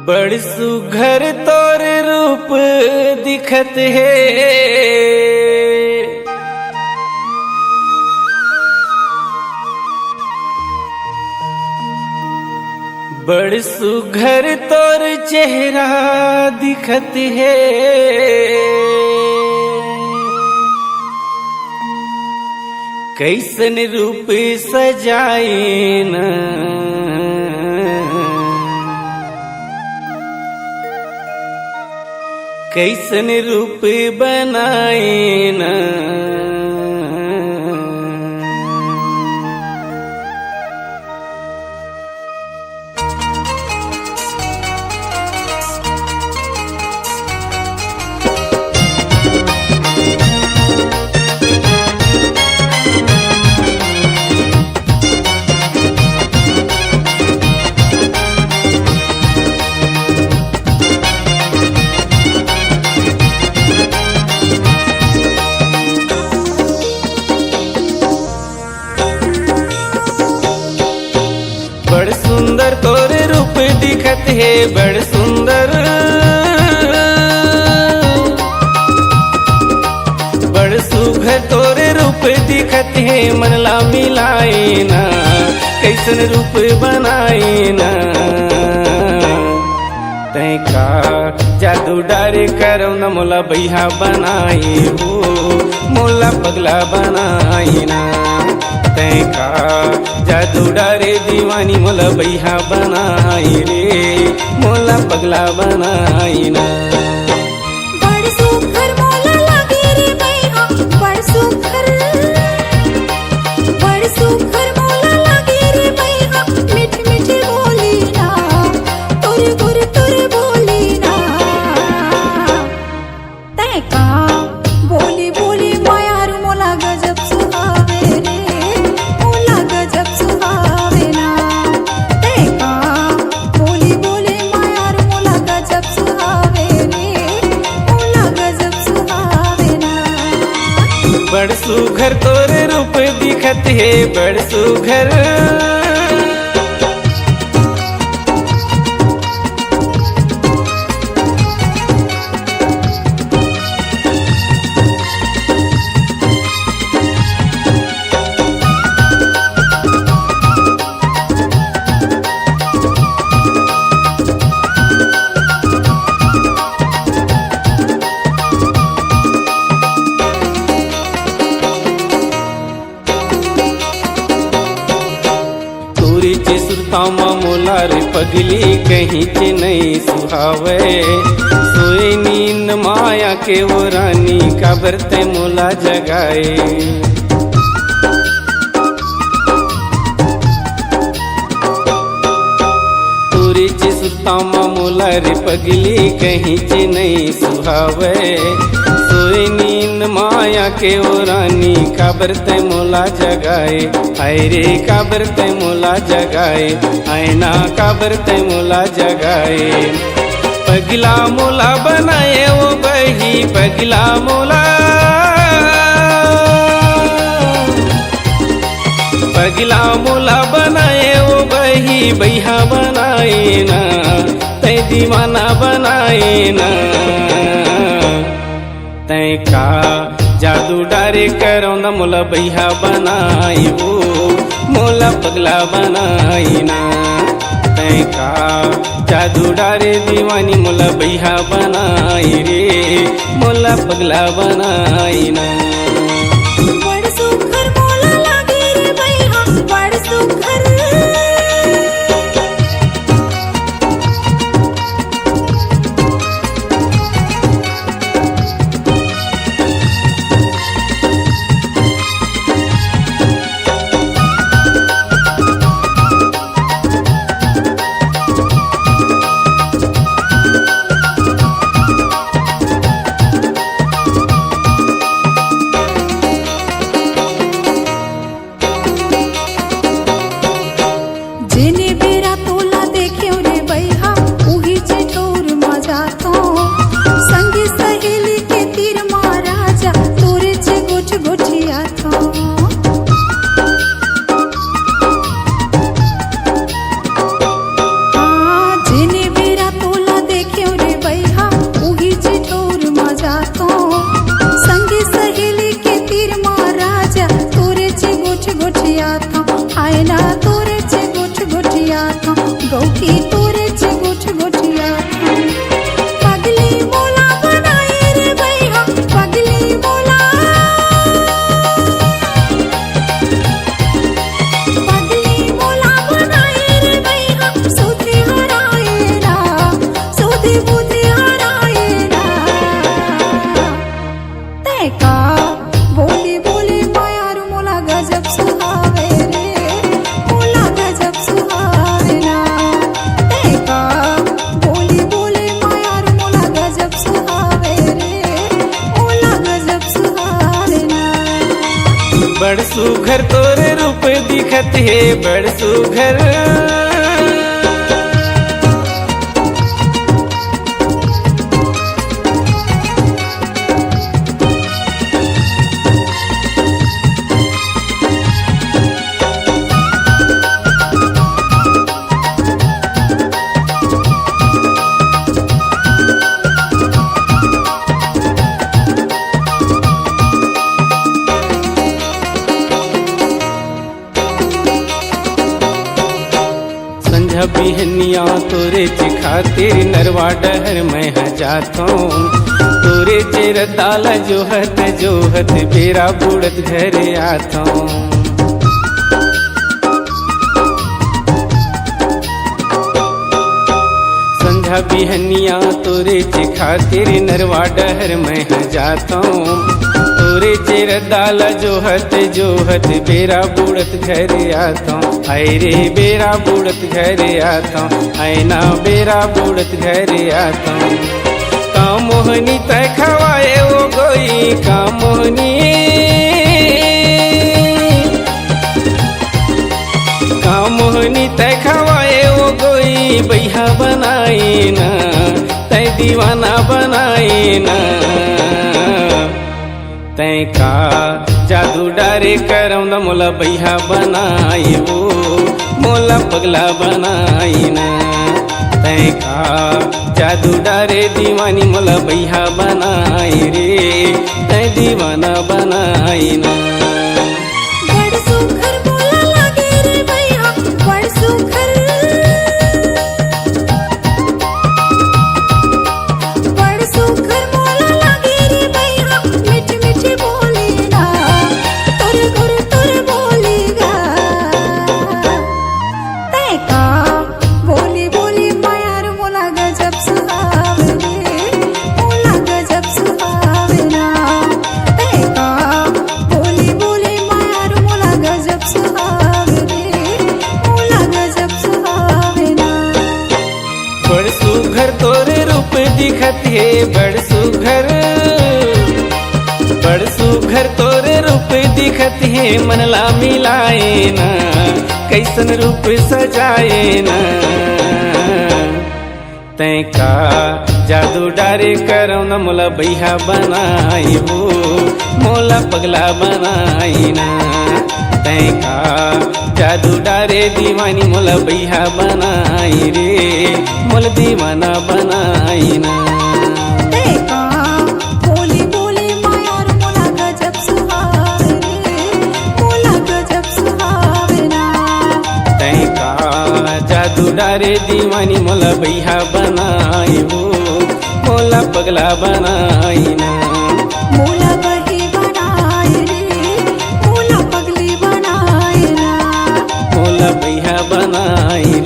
बड़ सुघर तोर रूप दिखत है। बड़ सुघर तोर चेहरा दिखत है। कैसन रूप सजाए न कैसन रूप बनाए न। बड़ सुंदर तोरे रूप दिखत है, बड़ सुंदर। बड़ सुघर तोरे रूप दिखत है, मन ला मिलाए ना कैसन रूप बनाए ना। तै का जादू डारे करौ न मोला बैहा बनाए हो, मोला पगला बनाई ना। तै का जादू डारे दीवानी मोला बैहा बनाई रे, मोला पगला बनाई ना। बड़ सुघर मोला लागे रे बैहा, बड़ सुघर मोला लागे रे बैहा। मीठ मीठ बोली ना तोरे बोली ना। तै का बोली बोली मायारू मोला गजब सुहावे रे, मोला गजब सुहावे ना। तै का बोली बोली मायारू मोला गजब सुहावे रे, मोला गजब सुहावे ना। बड़ सुघर तोरे रूप दिखत है, बड़ सुघर। चे सुरतामा मोला रे पगली कहीं चे नहीं सुहावे। सोए नींद माया के वो रानी का बरते मोला जगाए। तोरे चे सुरतामा मोला रे पगली कहीं चे नहीं सुहावे। सोए नींद माया के वो रानी काबर ते मोला जगाए। आय रे काबर ते मोला जगाए, आयना काबर ते मोला जगाए। पगला मोला बनाए वो बही, पगला मोला। पगला मोला बनाए वो बही, बैहा बनाए ना तै दीवाना बनाए ना। तै का जादू डारे करौ न मोला बैहा बनाई हो, मोला पगला बनाई ना। तै का जादू डारे दीवानी मोला बैहा बनाई रे, मोला पगला बनाई ना। बड़ सुघर मोला लागे रे बैहा, बड़ सुघर। बड़ सुघर तोरे रूप दिखत हे बड़ सुघर। संझा बिहनिया तोरे चे खातिर नरवा डहर मैं जाता हूँ। तोरे चेर दाला जोहत जोहत बेरा बुड़त घरे आता हूँ। संझा बिहनिया तोरे चे खातिर नरवा डहर मैं जाता हूँ। तोरे चेर दाला जोहत जोहत बेरा बुड़त घरे आता हूँ। आय रे बेरा बुड़त घरे आता हूँ, आयना बेरा बुड़त घरे आता हूँ। का मोहनी तय खवाए वो गोई का मोहनी, का मोहनी तय खवाए वो गोई बैहा बनाई ना तय दीवाना बनाई ना। तय का जादू डारे करम न मोला बैहा बनाई वो मोला पगला बनाई ना। तय का जादू डारे दीवानी मोला बैहा बनाई रे तय दीवाना बनाई ना। बड़ सुघर मोला लागे रे भैया बड़ सुघर, बड़ सुघर मोला लागे रे भैया मीठी मीठी बोली ना तोरे गुर तोरे बोली गा। तय का बोली बोली मायार मोला गजब सुहावे मोला गजब सुहावे ना। तय का बोली बोली मायार मोला गजब सुहावे मोला गजब सुहावे ना। बड़ सुघर तोरे रूप दिखत हे बड़ सुघर, बड़ सुघर तोरे रूप दिखत हे मनला मिलाए ना कैसन रूप सजाए ना। तय का जादू डारे करम न मोला बैहा बनाई वो मोला पगला बनाई ना। तय का जादू डारे दीवानी मोला बैहा बनाई रे मोला दीवाना बनाई ना। तय का बोली बोली मायार मोला गजब सुहावे मोला गजब सुहावे ना। तय का जादू डारे दीवानी मोला बैहा बनाई वो मोला पगला बनाई ना। मोला बही बनाए रे मोला पगली बनाए ना। मोला बैहा बनाई